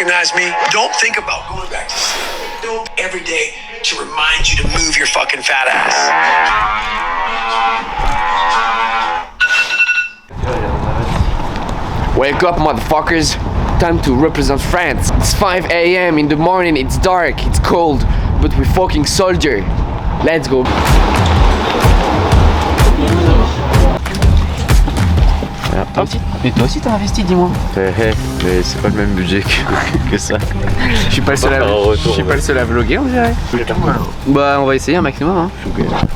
recognize me, don't think about going back to sleep. Don't every day to remind you to move your fucking fat ass. Wake up, motherfuckers. Time to represent France. It's 5 a.m. in the morning, it's dark, it's cold, but we fucking soldier. Let's go. Mais toi aussi t'as investi, dis-moi. Mais c'est pas le même budget que ça. Je suis pas le seul à vlogger, on dirait. Bah on va essayer un maximum hein.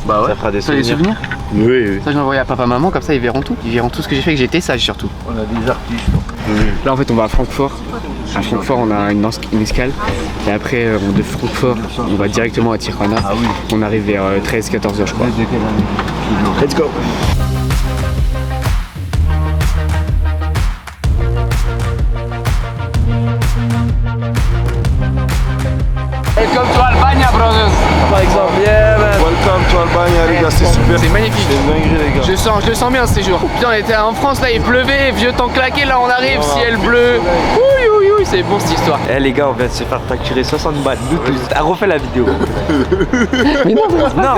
Bah ouais. Ça fera des souvenirs. Oui. Ça je l'envoie à papa maman, comme ça ils verront tout. Ils verront tout ce que j'ai fait, que j'étais sage surtout. On a des artistes. Là en fait on va à Francfort. À Francfort on a une escale. Et après de Francfort on va directement à Tirana. Ah oui. On arrive vers 13-14h je crois. Let's go. Welcome to Albania, brothers. Par exemple, yeah man. Welcome to Albania, les gars, c'est super. C'est magnifique. C'est une dinguerie, les gars. Je le sens bien ce séjour. Putain, on était en France là, il pleuvait, vieux temps claqué, là on arrive, ciel bleu. Oui, c'est bon cette histoire. Eh les gars, on vient de se faire facturer 60 balles, nous tous. Ah, refais la vidéo. Mais non,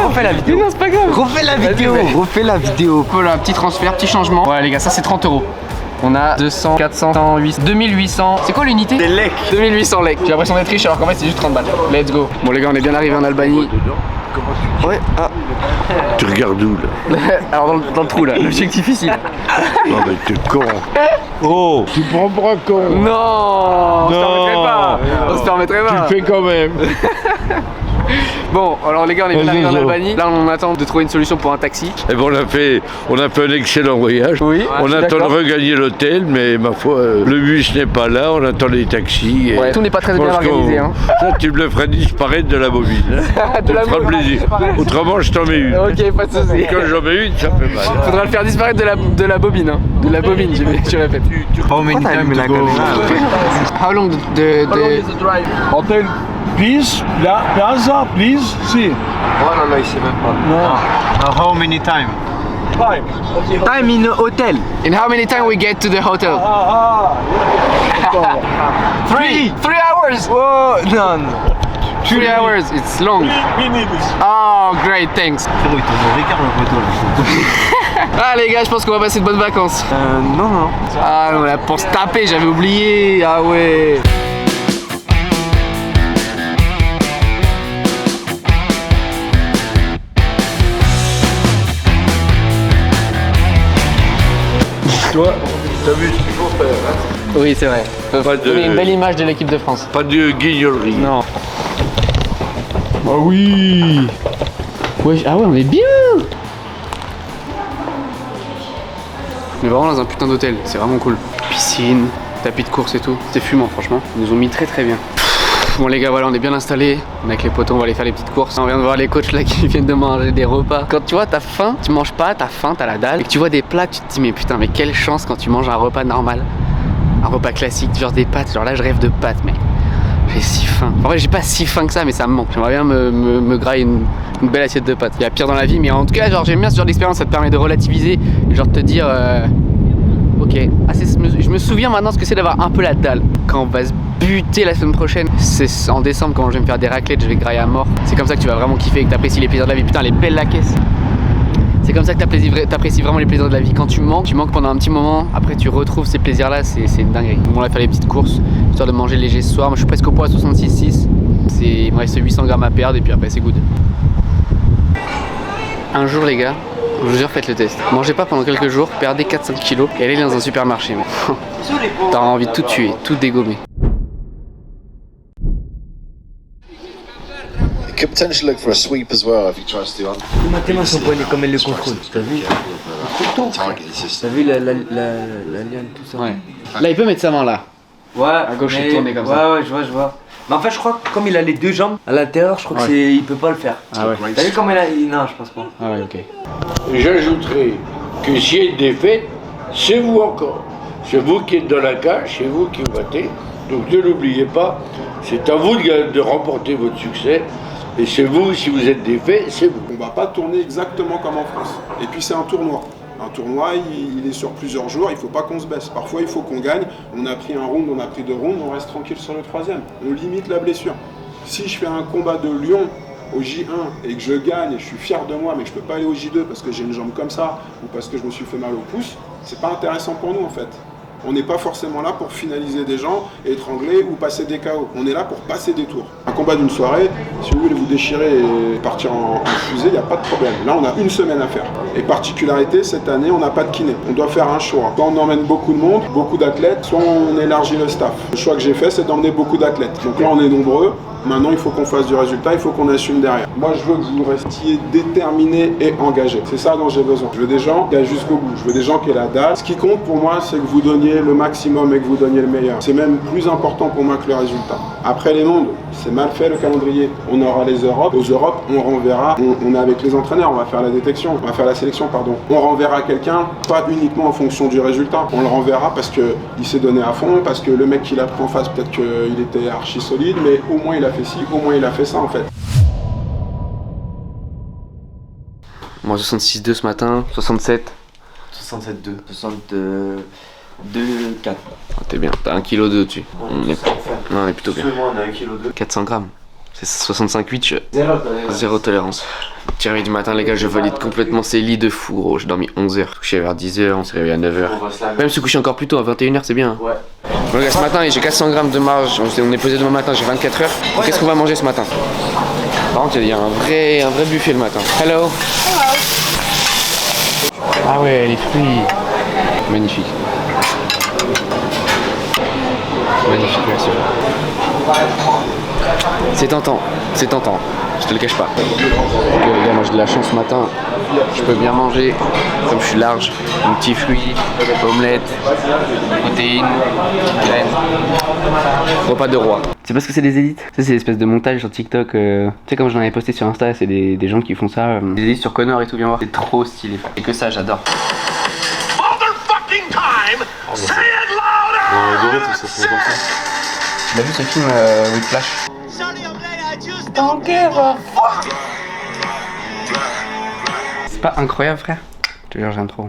refais la vidéo. Mais non, c'est pas grave. Refais la vidéo. Voilà, petit transfert, petit changement. Voilà les gars, ça c'est 30 €. On a 200, 400, 800, 2800. C'est quoi l'unité? Des lecs. 2800 lecs. J'ai l'impression d'être riche alors qu'en fait c'est juste 30 balles. Let's go. Bon les gars, on est bien arrivé en Albanie. Ouais, ah. Tu regardes où là? Alors dans le trou là, l'objectif ici. Non mais t'es con. Oh, tu prends pour un con. Non, on se permettrait pas. On se permettrait pas. Tu le fais quand même. Bon, alors les gars, on est bien arrivé en Albanie. Là, on attend de trouver une solution pour un taxi. Et bon, on a fait un excellent voyage. Oui. On attend de regagner l'hôtel, mais ma foi, le bus n'est pas là. On attend les taxis. Ouais, tout n'est pas très bien organisé. Hein. Ça, tu me le ferais disparaître de la bobine. Hein. De la ça fera plaisir. Autrement, je t'en mets une. Ok, pas de soucis. Quand j'en mets une, ça fait mal. Faudra le faire disparaître de la bobine. Hein. De la bobine, je répète. How many times la caméra? How long the drive? Hotel, please. Plaza, please. Si. Oh non, il sait même pas. Non. How many times? Time. Okay. Time in hotel. And how many times we get to the hotel? 3 hours. Oh non. 3 hours, it's long. Minutes. Oh, great, thanks. Frérot, il tourne au Ricard le photo là. Ah les gars, je pense qu'on va passer de bonnes vacances. Non. Ah non, là pour se taper, j'avais oublié. Ah ouais. Toi, t'as vu ce qu'il faut faire, hein? Oui, c'est vrai. Pas de- Donner une belle image de l'équipe de France. Pas de guignolerie. Non. Ah oui. Ouais, ah ouais, on est bien. On est vraiment dans un putain d'hôtel, c'est vraiment cool. Piscine, tapis de course et tout. C'était fumant franchement. Ils nous ont mis très bien. Bon les gars, voilà, on est bien installés. On est avec les potos, on va aller faire les petites courses. On vient de voir les coachs là qui viennent de manger des repas. Quand tu vois, t'as faim, tu manges pas, t'as faim, t'as la dalle. Et que tu vois des plats, tu te dis mais putain, mais quelle chance quand tu manges un repas normal. Un repas classique, genre des pâtes. Genre là, je rêve de pâtes, mais j'ai si faim. En vrai, j'ai pas si faim que ça, mais ça me manque. J'aimerais bien me grailler une belle assiette de pâtes. Il y a pire dans la vie, mais en tout cas, genre j'aime bien ce genre d'expérience. Ça te permet de relativiser, genre de te dire ok. Ah, je me souviens maintenant ce que c'est d'avoir un peu la dalle. Quand on va se buter la semaine prochaine, c'est en décembre quand je vais me faire des raclettes, je vais grailler à mort. C'est comme ça que tu vas vraiment kiffer et que t'apprécies les plaisirs de la vie. Putain, les belles la caisse. C'est comme ça que t'apprécies vraiment les plaisirs de la vie. Quand tu manques pendant un petit moment, après tu retrouves ces plaisirs là, c'est une dinguerie. On va faire les petites courses, histoire de manger léger ce soir. Moi je suis presque au poids à 66,6. Il me reste 800 grammes à perdre et puis après c'est good. Un jour les gars, je vous jure, faites le test. Mangez pas pendant quelques jours, perdez 4-5 kilos et allez dans un supermarché. T'auras envie de tout tuer, tout dégommer. Could potentially look for a sweep as well if he tries to do Tes mains sont poignées comme elle le contrôle. T'as vu? T'as vu la liane, tout ça? Ouais. Là il peut mettre sa main là. Ouais, à gauche et tourner comme ça. Ouais, je vois. Mais en fait, je crois que comme il a les deux jambes à l'intérieur, je crois que il peut pas le faire. Ah ouais. T'as vu comme non, je pense pas. Ah ouais, ok. J'ajouterai que s'il y a une défaite, c'est vous encore. C'est vous qui êtes dans la cage, c'est vous qui battez. Donc ne l'oubliez pas, c'est à vous de remporter votre succès. Et c'est vous, si vous êtes défait, c'est vous. On va pas tourner exactement comme en France. Et puis c'est un tournoi. Un tournoi, il est sur plusieurs jours, il ne faut pas qu'on se baisse. Parfois, il faut qu'on gagne. On a pris un round, on a pris 2 rounds, on reste tranquille sur le 3e. On limite la blessure. Si je fais un combat de Lyon au J1 et que je gagne et je suis fier de moi, mais que je ne peux pas aller au J2 parce que j'ai une jambe comme ça ou parce que je me suis fait mal au pouce, c'est pas intéressant pour nous en fait. On n'est pas forcément là pour finaliser des gens, étrangler ou passer des KO. On est là pour passer des tours. Un combat d'une soirée, si vous voulez vous déchirer et partir en fusée, il n'y a pas de problème. Là, on a 1 semaine à faire. Et particularité, cette année, on n'a pas de kiné. On doit faire un choix. Soit on emmène beaucoup de monde, beaucoup d'athlètes, soit on élargit le staff. Le choix que j'ai fait, c'est d'emmener beaucoup d'athlètes. Donc là, on est nombreux. Maintenant, il faut qu'on fasse du résultat, il faut qu'on assume derrière. Moi, je veux que vous restiez déterminés et engagés. C'est ça dont j'ai besoin. Je veux des gens qui aillent jusqu'au bout. Je veux des gens qui aient la dalle. Ce qui compte pour moi, c'est que vous donniez le maximum et que vous donniez le meilleur. C'est même plus important pour moi que le résultat. Après les mondes, c'est mal fait le calendrier. On aura les Europes. Aux Europes, on renverra. On est avec les entraîneurs, on va faire la détection. On va faire la sélection, pardon. On renverra quelqu'un, pas uniquement en fonction du résultat. On le renverra parce qu'il s'est donné à fond, parce que le mec qui l'a pris en face, peut-être qu'il était archi solide, mais au moins il a fait ci, au moins il a fait ça en fait. Moi 66,2 ce matin, 67. 67,2. 62,4. Ah, t'es bien, t'as 1,2 kg dessus. On est plutôt bien. Seulement on a 1,2 kg. 400 grammes. C'est 65,8, Zéro. zéro tolérance. Petit réveil du matin, les gars, je valide complètement ces lits de fou, gros. J'ai dormi 11h. Couché vers 10h, on s'est réveillé à 9h. Même se coucher encore plus tôt, à 21h, c'est bien. Ouais. Bon, les gars, ce matin, j'ai 400 grammes de marge. On est posé demain matin, j'ai 24 heures. Qu'est-ce qu'on va manger ce matin? Par contre, il y a un vrai buffet le matin. Hello. Ah ouais, les fruits. Magnifique. Magnifique, merci. C'est tentant, je te le cache pas. Donc, les gars, moi j'ai de la chance ce matin, je peux bien manger, comme je suis large, un petit fruit, omelette, protéines, graines, repas de roi. C'est parce que c'est des élites. Ça c'est l'espèce de montage sur TikTok, tu sais comme j'en avais posté sur Insta, c'est des gens qui font ça, des élites sur Connor et tout, viens voir. C'est trop stylé. Et que ça, j'adore. Motherfucking time! Say it louder! Tu l'as vu ce film with Flash? C'est pas incroyable, frère? Je te jure, j'aime trop.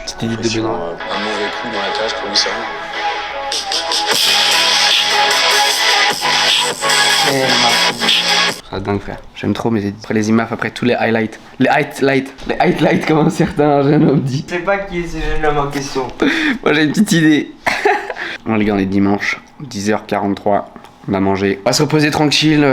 Petite élite de Benoît. Un mauvais coup dans la cage pour lui servir. C'est dingue, frère. J'aime trop mes édits. Après les imafs, après tous les highlights. Les highlights comme certains jeunes hommes dit. Je sais pas qui est ce jeune homme en question. Moi j'ai une petite idée. Bon les gars, on est dimanche, 10h43. On a mangé. On va se reposer tranquille,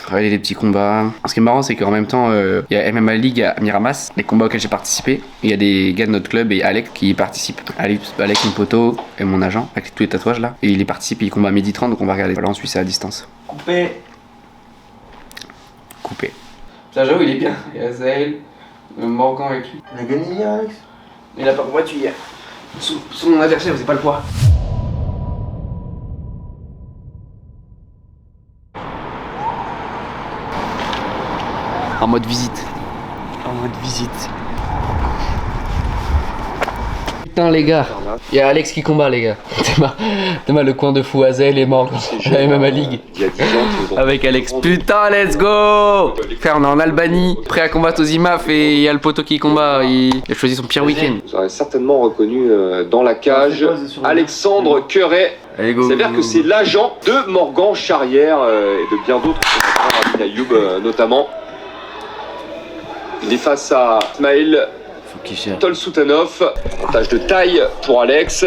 regarder les petits combats. Ce qui est marrant, c'est qu'en même temps, il y a MMA League à Miramas, les combats auxquels j'ai participé. Il y a des gars de notre club et Alec qui y participent. Alec, mon poteau et mon agent, avec tous les tatouages là. Et il y participe, il combat à 12h30, donc on va regarder. Voilà, on suit ça à distance. Coupé. Ça, j'avoue, il est bien. Il y a Zahel, Morgan avec lui. On a gagné hier, Alex. Il a pas combattu hier. Son adversaire faisait pas le poids. En mode visite. Putain les gars, il y a Alex qui combat les gars. Thomas le coin de fou, Azel et Morgan. La MMA League. Avec Alex. Putain, let's go. Frère, on est en Albanie, prêt à combattre aux IMAF et il y a le poteau qui combat. Il a choisi son pire week-end. Vous aurez certainement reconnu dans la cage Alexandre Queret. C'est-à-dire que c'est l'agent de Morgan Charrière et de bien d'autres, Rabin Ayoub notamment. Il est face à Ismail Tolsoutanov. Avantage de taille pour Alex.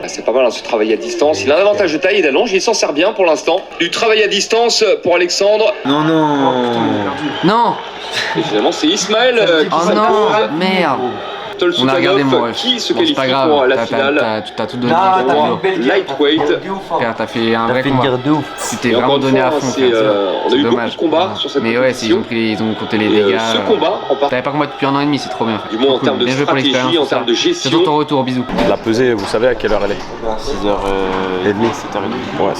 C'est pas mal ce travail à distance. Il a un avantage de taille et d'allonge. Il s'en sert bien pour l'instant. Du travail à distance pour Alexandre. Non. Et finalement, c'est Ismail qui s'impose. Merde. On a regardé moi, qui se bon, qualifie pas grave. pour la finale. T'as tout donné. Lightweight. Frère, t'as fait un vrai combat. Tu t'es Et vraiment encore donné une à fois, fond. on a eu beaucoup de combats sur cette mais ouais, ils ont compté les dégâts. Ce combat, en part, T'avais pas combattu depuis 1 an et demi, c'est trop bien. du moins en termes de Bien joué pour stratégie, l'expérience, en termes de C'est gestion. ton retour, bisous. La pesée, vous savez à quelle heure elle est? 6h30, 7h30. Ouais.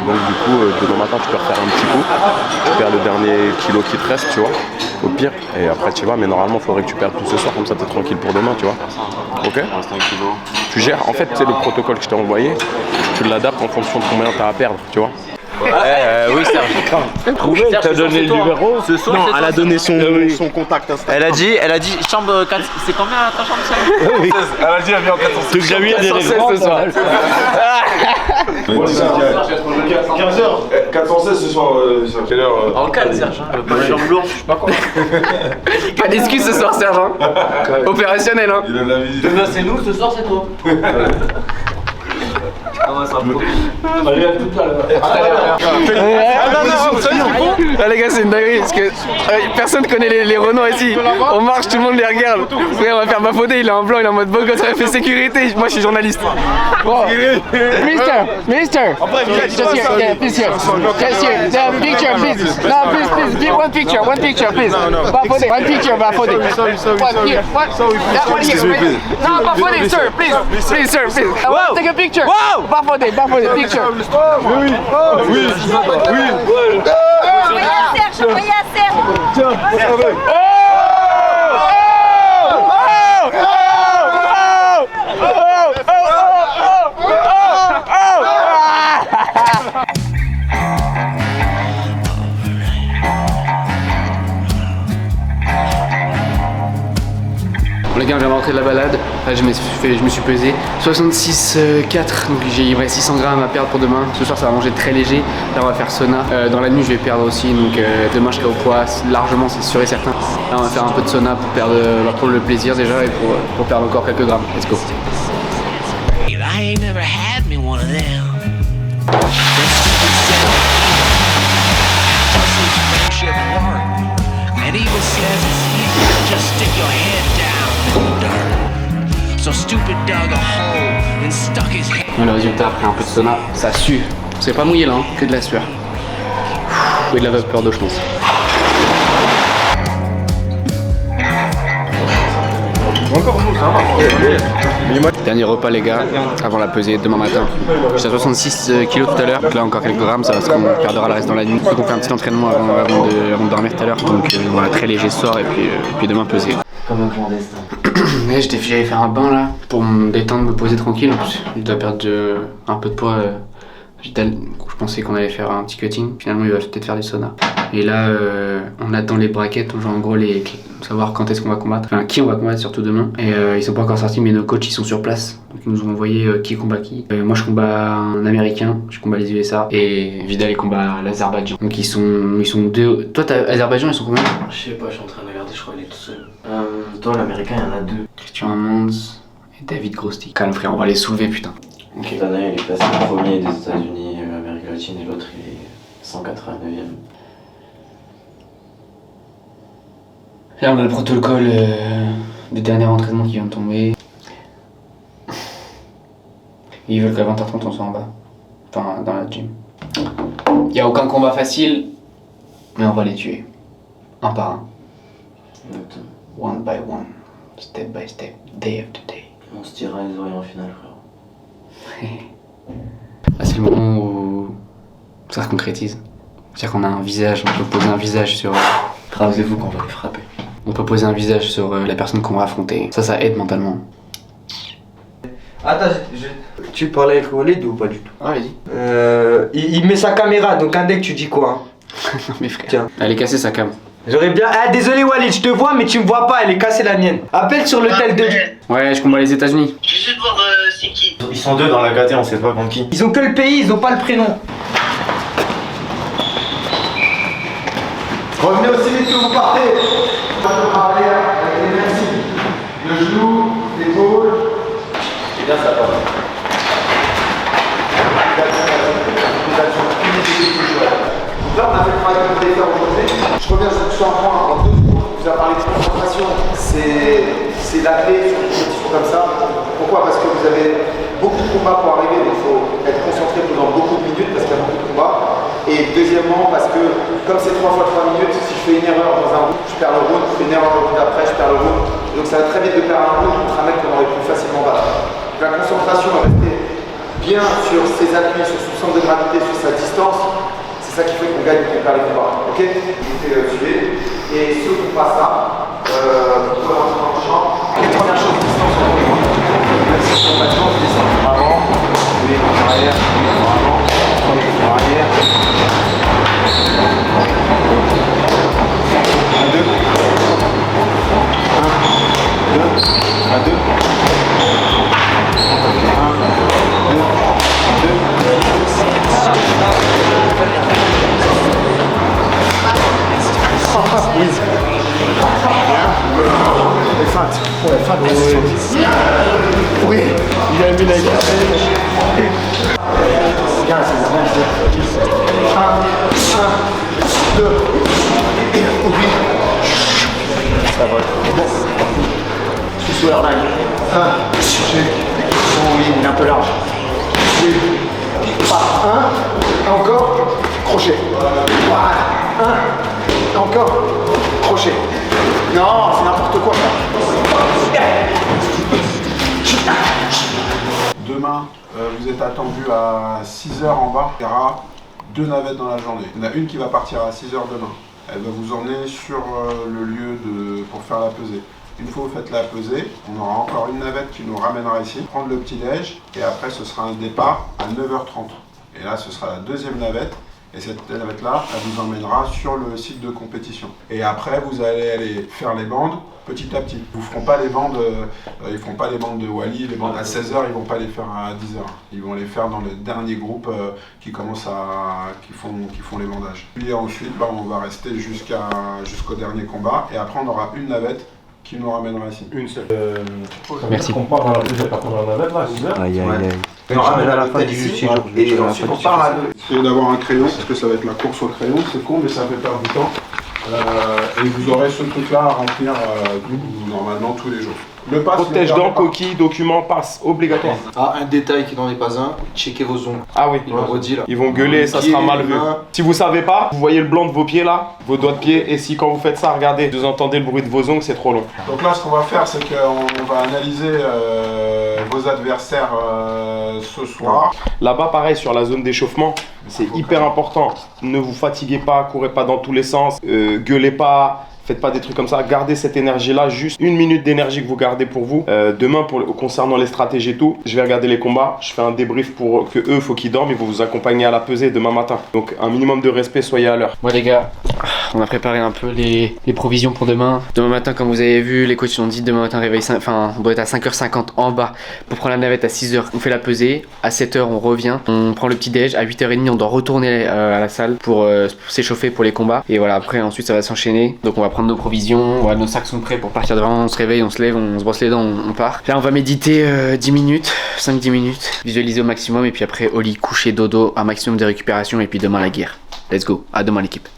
Donc du coup, demain matin, tu peux refaire un petit coup. Tu perds le dernier kilo qui te reste, tu vois. Au pire. Et après, tu vas. Mais normalement, il faudrait que tu perdes tout ce soir. Comme ça, t'es tranquille pour demain, tu vois. Ok? Il reste 1 kilo. Tu gères. En fait, c'est le protocole que je t'ai envoyé. Tu l'adaptes en fonction de combien t'as à perdre, tu vois. Oui, Serge. Trouvé, t'as donné le numéro. Ce soir, Non, elle a donné son contact Instagram. Elle a dit chambre 4. C'est combien ta chambre, ça? Oui. Elle a dit, elle vient en 416. Tu as mis des ce soir. 15h. 416 ce soir, quelle heure En 4, Serge. Pas de jambe lourde, je sais pas quoi. Pas d'excuses ce soir, Serge. Hein. Opérationnel, hein. Il a de la visite. Demain, c'est nous, ce soir, c'est toi. Allez, à tout à l'heure. Ah les gars, c'est une dinguerie parce que personne connaît les Renault ici. On marche, tout le monde les regarde. Ouais, on va faire bafauder, il est en blanc, il est en mode beau gosse, il fait sécurité. Moi je suis journaliste. Wow. Mister, just here, yeah, please here. Just here, the picture, please. No, please, give one picture, please. Bafauder, one picture, bafauder. What, here, what? That one here, right? No, bafauder, sir, please, sir, please. I want to take a picture. Wow! Bafauder, picture. Envoyez à Serge. Bon les gars, on vient de rentrer de la balade. Là, je me suis pesé 66,4, donc j'ai 600 grammes à perdre pour demain. Ce soir ça va manger très léger. Là on va faire sauna. Dans la nuit je vais perdre aussi, donc demain je serai au poids largement, c'est sûr et certain. Là on va faire un peu de sauna pour perdre, pour le plaisir déjà et pour perdre encore quelques grammes. Let's go. I ain't never had me one of them. And evil says it's easy to just stick your head down in the dirt. So stupid dug a hole and stuck his head. Le résultat après un peu de sauna, ça sue. C'est pas mouillé là, hein, que de la sueur. Et de la vapeur d'eau je pense. Dernier repas les gars, avant la pesée demain matin. J'étais à 66 kg tout à l'heure, donc là encore quelques grammes, ça va se qu'on perdra le reste dans la nuit. Donc on fait un petit entraînement avant de dormir tout à l'heure, donc voilà, très léger ce soir et puis demain pesée. Comme un clandestin. Ouais, j'allais faire un bain là, pour me détendre, me poser tranquille. En plus, je dois perdre un peu de poids. Je pensais qu'on allait faire un petit cutting, finalement il va peut-être faire du sauna. Et là, on attend les braquettes, genre en gros savoir quand est-ce qu'on va combattre, enfin qui on va combattre surtout demain. Et ils sont pas encore sortis, mais nos coachs ils sont sur place, donc ils nous ont envoyé qui combat qui. Moi je combats un américain, je combats les USA, et Vidal il combat l'Azerbaïdjan. Donc ils sont deux. Toi t'as Azerbaïdjan, ils sont combien? Je sais pas, je suis en train de regarder, je crois qu'il est tout seul. Toi l'américain il y en a deux. Christian Amonds et David Grosty. Calme frère, on va les soulever putain. Okay. Cette année il est passé premier des États-Unis, Amérique latine, et l'autre il est 189e. Là on a le protocole des derniers entraînements qui vient de tomber. Ils veulent qu'à 20h30 on soit en bas. Enfin dans la gym. Y a aucun combat facile, mais on va les tuer. Un par un. Exactement. One by one. Step by step. Day after day. On se tirera les oreilles en finale frère. Ah, c'est le moment où ça se concrétise. C'est-à-dire qu'on a un visage, on peut poser un visage sur... Rasez-vous qu'on va les frapper. On peut poser un visage sur la personne qu'on va affronter. Ça aide mentalement. Attends, tu parlais avec Walid ou pas du tout? Ah, vas-y. Il met sa caméra, donc un deck tu dis quoi? Non mais frère. Tiens. Elle est cassée sa cam. J'aurais bien... Ah désolé Walid, je te vois mais tu me vois pas, elle est cassée la mienne. Appelle sur le tel de... Ouais, je combats les États-Unis. Je vais juste voir c'est qui. Ils sont deux dans la KT, on sait pas contre qui. Ils ont que le pays, ils ont pas le prénom. Revenez aussi vite que vous partez. On va parler avec les mains ici. Le genou, l'épaule. C'est bien ça, pardon. Là, on a fait le travail que vous allez faire aujourd'hui. Je reviens sur un point en 2 secondes. On vous a parlé de concentration. C'est la clé sur une compétition comme ça. Pourquoi? Parce que vous avez beaucoup de combats pour arriver. Donc il faut être concentré pendant beaucoup de minutes parce qu'il y a beaucoup de combats. Et deuxièmement, parce que comme c'est 3 fois 3 minutes, si je fais une erreur dans un round, je perds le round. Je fais une erreur le round après, je perds le round. Donc ça va très vite de perdre un round contre un mec qu'on aurait pu facilement battre. Donc la concentration, rester bien sur ses appuis, sur son centre de gravité, sur sa distance. C'est ça qui fait qu'on gagne et qu'on perd les combats. Ok? Suivez. Et ceux qui passent là, vous pouvez rentrer dans le champ. Les premières choses, distance sur le monde. Même si on va descendre avant, oui, en arrière, oui, en avant. Arrière. 1, 2. 1, 2. Les feintes. Ouais, feintes. Oui, il a mis la gueule. 1, 2. Oui. Ça va. Bon. Sous l'air là. 1. Oui, il est un peu large. Oui. 1. Encore. Crochet. Voilà. 1. Encore. Crochet. Non, c'est n'importe quoi ça. Demain, vous êtes attendu à 6h en bas. Il y aura 2 navettes dans la journée. Il y en a une qui va partir à 6h demain. Elle va vous emmener sur le lieu pour faire la pesée. Une fois que vous faites la pesée, on aura encore une navette qui nous ramènera ici, prendre le petit-déj, et après ce sera un départ à 9h30. Et là, ce sera la deuxième navette. Et cette navette-là, elle vous emmènera sur le site de compétition. Et après, vous allez aller faire les bandes petit à petit. Ils ne feront pas les bandes, ils feront pas les bandes de Wally, les bandes à 16h, ils ne vont pas les faire à 10h. Ils vont les faire dans le dernier groupe qui font les bandages. Puis ensuite, on va rester jusqu'au dernier combat. Et après, on aura une navette qui nous ramènera ici. Une seule. Merci. On part dans la deuxième partie de la navette là, 6h. Aïe aïe aïe. On ramène à la fin du 6 jours. Et ensuite on part à 2. Essayez d'avoir un crayon, parce que ça va être la course au crayon. C'est con, mais ça fait perdre du temps. Et vous aurez ce truc-là à remplir normalement tous les jours. Le pass, protège dents, coquille, documents, passe, obligatoire. Ah, un détail qui n'en est pas un, checkez vos ongles. Ah oui, il redit là. Ils vont gueuler, ça sera mal vu. Si vous savez pas, vous voyez le blanc de vos pieds là, vos doigts de pied, et si quand vous faites ça, regardez, vous entendez le bruit de vos ongles, c'est trop long. Donc là, ce qu'on va faire, c'est qu'on va analyser vos adversaires ce soir. Là-bas, pareil, sur la zone d'échauffement, c'est hyper important. Ne vous fatiguez pas, courez pas dans tous les sens, gueulez pas. Faites pas des trucs comme ça, gardez cette énergie-là, juste 1 minute d'énergie que vous gardez pour vous. Demain, concernant les stratégies et tout, je vais regarder les combats, je fais un débrief pour que eux, faut qu'ils dorment, ils vont vous accompagner à la pesée demain matin. Donc un minimum de respect, soyez à l'heure. Bon les gars, on a préparé un peu les provisions pour demain. Demain matin, comme vous avez vu, les coachs ont dit demain matin on doit être à 5h50 en bas pour prendre la navette à 6h. On fait la pesée, à 7h on revient, on prend le petit déj, à 8h30 on doit retourner à la salle pour s'échauffer pour les combats. Et voilà, après ensuite ça va s'enchaîner. Donc on va prendre nos provisions, voilà, nos sacs sont prêts pour partir devant, on se réveille, on se lève, on se brosse les dents, on part. Là on va méditer 10 minutes, 5-10 minutes, visualiser au maximum et puis après au lit, coucher, dodo, un maximum de récupération et puis demain la guerre. Let's go, à demain l'équipe.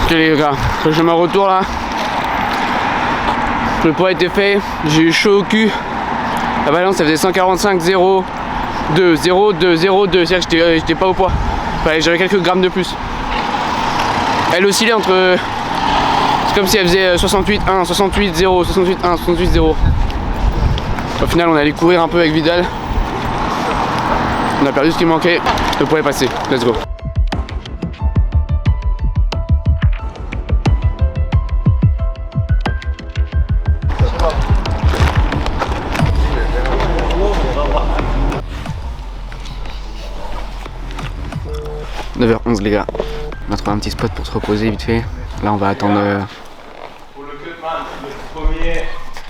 Ok les gars, le chemin retour là, le poids a été fait, j'ai eu chaud au cul. La balance ça faisait 145, 0, 2, 0, 2, 0, 2, c'est-à-dire que j'étais pas au poids. J'avais quelques grammes de plus. Elle oscillait entre... C'est comme si elle faisait 68, 1, 68, 0, 68, 1, 68, 0. Au final on est allé courir un peu avec Vidal. On a perdu ce qui manquait, le poids est passé, let's go. « 9h11 les gars, on va trouver un petit spot pour se reposer vite fait. Là on va attendre... Pour le cutman, le premier,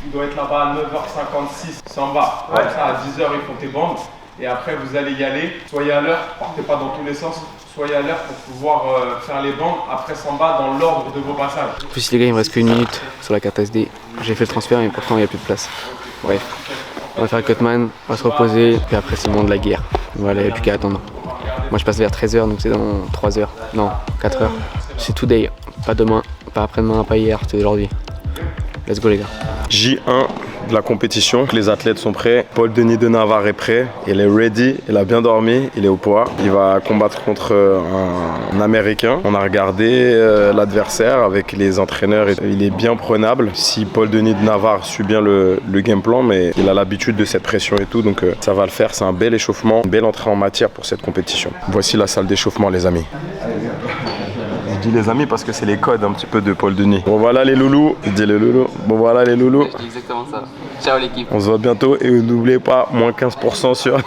il doit être là-bas à 9h56, c'est en bas. Comme ça, à 10h ils font tes bandes. Et après vous allez y aller, soyez à l'heure, partez pas dans tous les sens. Soyez à l'heure pour pouvoir faire les bandes. Après 100 bas dans l'ordre de vos passages. En plus les gars il me reste qu'une minute sur la carte SD. J'ai fait le transfert mais pourtant il n'y a plus de place. Bref, on va faire le cutman, on va se reposer. Puis après c'est le monde de la guerre. Voilà, il n'y a plus qu'à attendre. Moi je passe vers 13h donc c'est dans 3h, non 4h. C'est today, pas demain, pas après-demain, pas hier, c'est aujourd'hui. Let's go les gars. J1 de la compétition, les athlètes sont prêts. Paul Denis de Navarre est prêt, il est ready, il a bien dormi, il est au poids. Il va combattre contre un Américain. On a regardé l'adversaire avec les entraîneurs, il est bien prenable. Si Paul Denis de Navarre suit bien le game plan, mais il a l'habitude de cette pression et tout, donc ça va le faire. C'est un bel échauffement, une belle entrée en matière pour cette compétition. Voici la salle d'échauffement les amis. dis les amis parce que c'est les codes un petit peu de Paul Denis. Bon voilà les loulous, je dis les loulous. Bon voilà les loulous. Je dis exactement ça. Ciao l'équipe. On se voit bientôt et n'oubliez pas, moins 15% sur...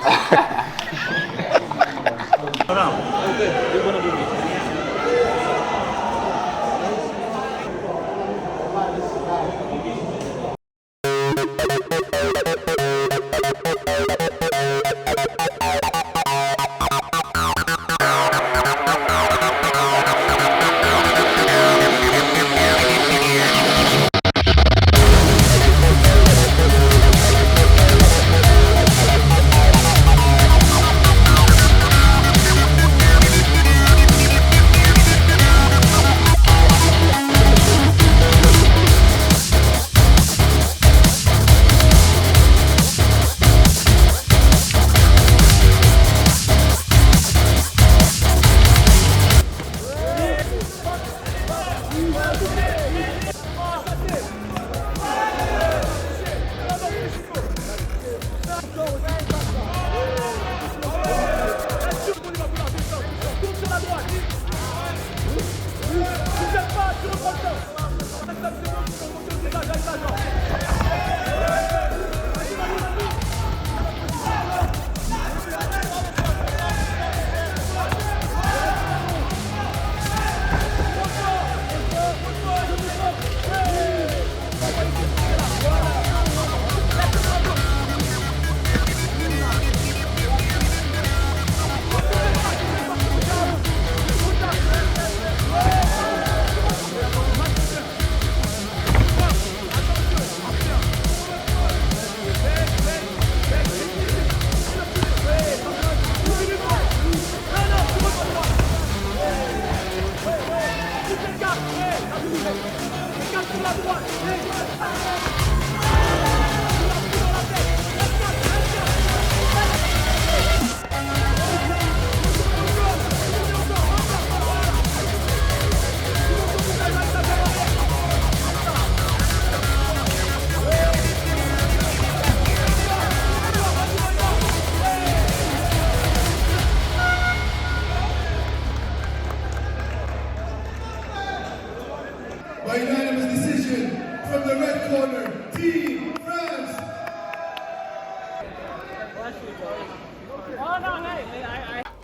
By unanimous decision from the red corner, Team France.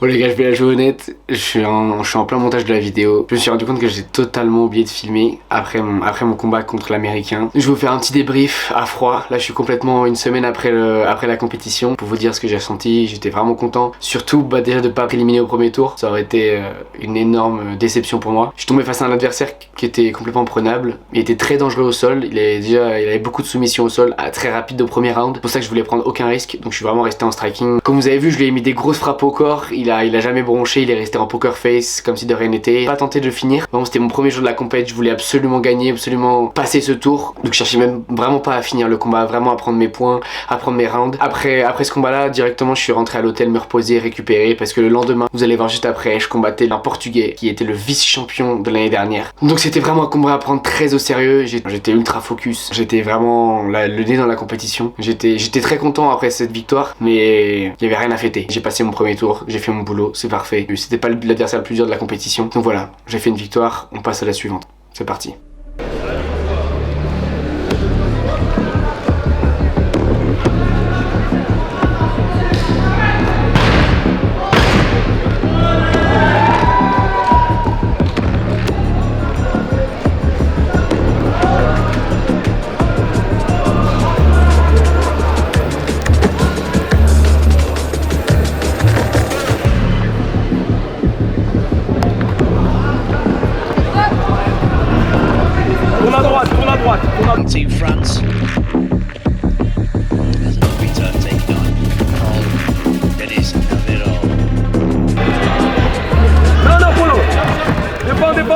Bon les gars, je vais la jouer honnête, je suis en plein montage de la vidéo. Je me suis rendu compte que j'ai totalement oublié de filmer après mon combat contre l'américain. Je vais vous faire un petit débrief à froid. Là je suis complètement une semaine après la compétition pour vous dire ce que j'ai ressenti. J'étais vraiment content. Surtout déjà de pas éliminer au premier tour. Ça aurait été une énorme déception pour moi. Je suis tombé face à un adversaire qui était complètement prenable. Il était très dangereux au sol. Il avait beaucoup de soumissions au sol, très rapide au premier round. C'est pour ça que je voulais prendre aucun risque. Donc je suis vraiment resté en striking. Comme vous avez vu, je lui ai mis des grosses frappes au corps. Il a jamais bronché, il est resté en poker face comme si de rien n'était. Pas tenté de le finir. Vraiment c'était mon premier jour de la compète, je voulais absolument gagner, absolument passer ce tour. Donc je cherchais même vraiment pas à finir le combat, vraiment à prendre mes points, à prendre mes rounds. Après ce combat là, directement je suis rentré à l'hôtel me reposer, récupérer parce que le lendemain, vous allez voir juste après, je combattais un Portugais qui était le vice-champion de l'année dernière. Donc c'était vraiment un combat à prendre très au sérieux, j'étais ultra focus, j'étais vraiment le nez dans la compétition. J'étais très content après cette victoire, mais il y avait rien à fêter. J'ai passé mon premier tour, j'ai fait mon boulot, c'est parfait. C'était pas l'adversaire le plus dur de la compétition. Donc voilà, j'ai fait une victoire, on passe à la suivante. C'est parti. Team France. There's an return taking on Denis Navarro. Non, Polo.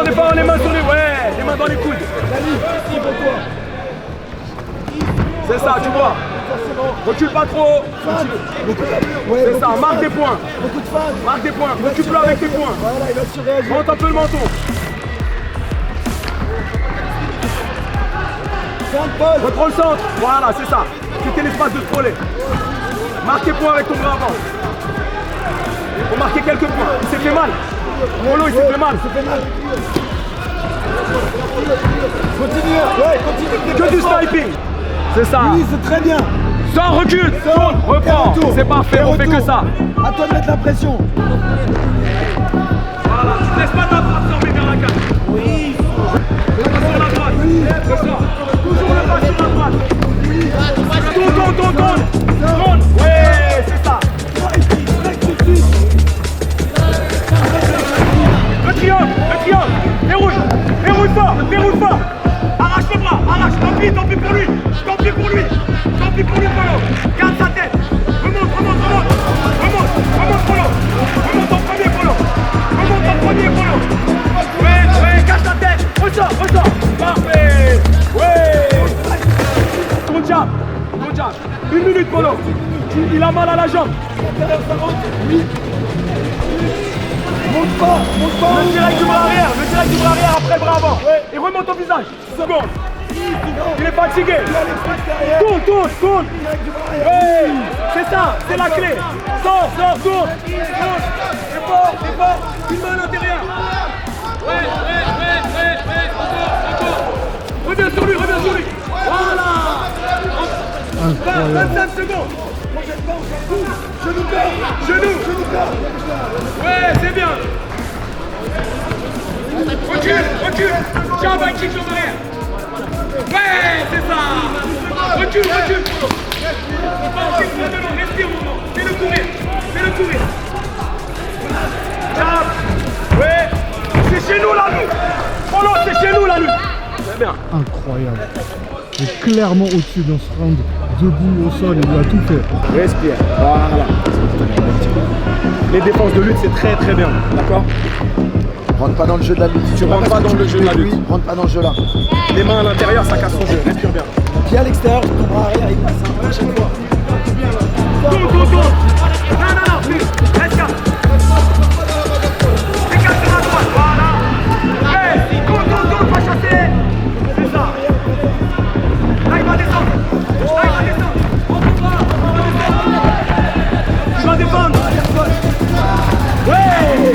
Dépend, les mains sur les... Ouais, les mains dans les coudes. C'est ça, tu vois. Recule pas trop. C'est ça, marque des points. Marque des points, recule-le avec tes points. Monte un peu le menton. Contrôle centre, voilà, c'est ça. C'était l'espace de troller. Marque tes points avec ton bras avant. Il faut marquer quelques points. Il s'est fait mal. Polo, il s'est fait mal. Continue, ouais, continue. Que du sniping. C'est ça. Oui, c'est très bien. Sors, recule, tourne, reprends. C'est parfait, on fait que ça. À toi de mettre la pression. Voilà, tu ne laisses pas ta frappe tomber vers la cage. Oui. Le pas sur la droite. C'est ça. Toujours le pas sur la droite. Tourne. Ouais, c'est ça. Le triangle. Déroule fort. Arrache le bras, tant pis pour lui. Polo. Garde sa tête. Remonte, Polo. Remonte en premier, Polo. Ouais, cache ta tête. Ressort. Parfait. Ouais. Ton jab. 1 minute, Polo. Il a mal à la jambe. Monte pas. Le direct du bras arrière après le bras avant. Et remonte au visage. Seconde. Il est fatigué. Tourne. Ouais. C'est ça, c'est la clé. Sors, tourne. C'est fort. Une main à l'intérieur. Ouais. Reviens sur lui. Voilà. 25 secondes. Genou. Ouais, c'est bien. Recule. Tiens, va kick en arrière. Ouais, c'est ça. Recule. Respire au moment. Fais-le courir. Jab. Ouais. C'est chez nous la nuit. Polo, c'est chez nous la nuit. C'est bien. Incroyable. Il est clairement au-dessus dans ce round. Debout au sol, il a tout fait. Respire. Voilà. Les défenses de lutte, c'est très très bien. D'accord? Rentre pas dans le jeu de la lutte. Tu rentres pas dans le jeu de la lutte. Rentre pas dans le jeu là. Les mains à l'intérieur, ça casse son jeu. Respire bien. Pied à l'extérieur, ton bras arrière, il passe à chaque fois. Tourne. Non. Reste calme. Décale sur la droite. Voilà. Ouais. Tourne, pas chasser. C'est ça. Là, il va descendre. Tu vas défendre. Ouais.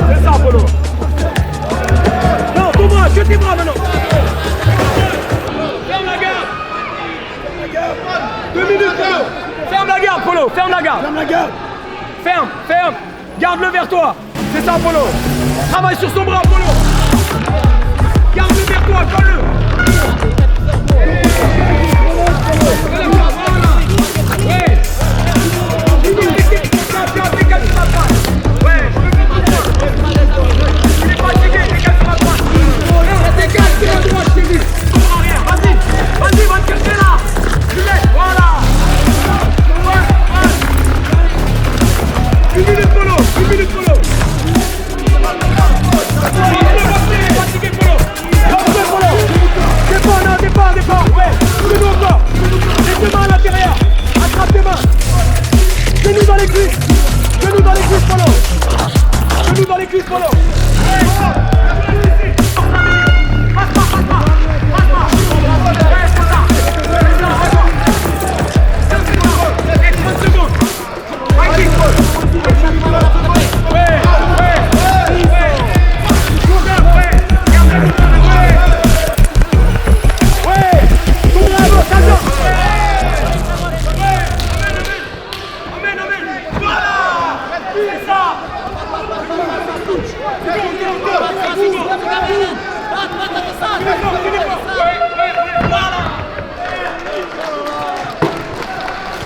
C'est ça, Polo. Non, ton bras, que tes bras maintenant. Ferme la garde. 2 minutes, Polo. Ferme la garde, Polo. Ferme la garde. Ferme. Garde-le vers toi. C'est ça, Polo. Travaille sur son bras, Polo. Garde-le vers toi, colle-le. Vas-y, va te chercher là. Tu laisses, voilà. 1 minute, Polo. Fatigué, Polo. Défends. Ouais, genou encore. Les 2 mains à l'intérieur. Attrape tes mains. Genou dans les cuisses, Polo.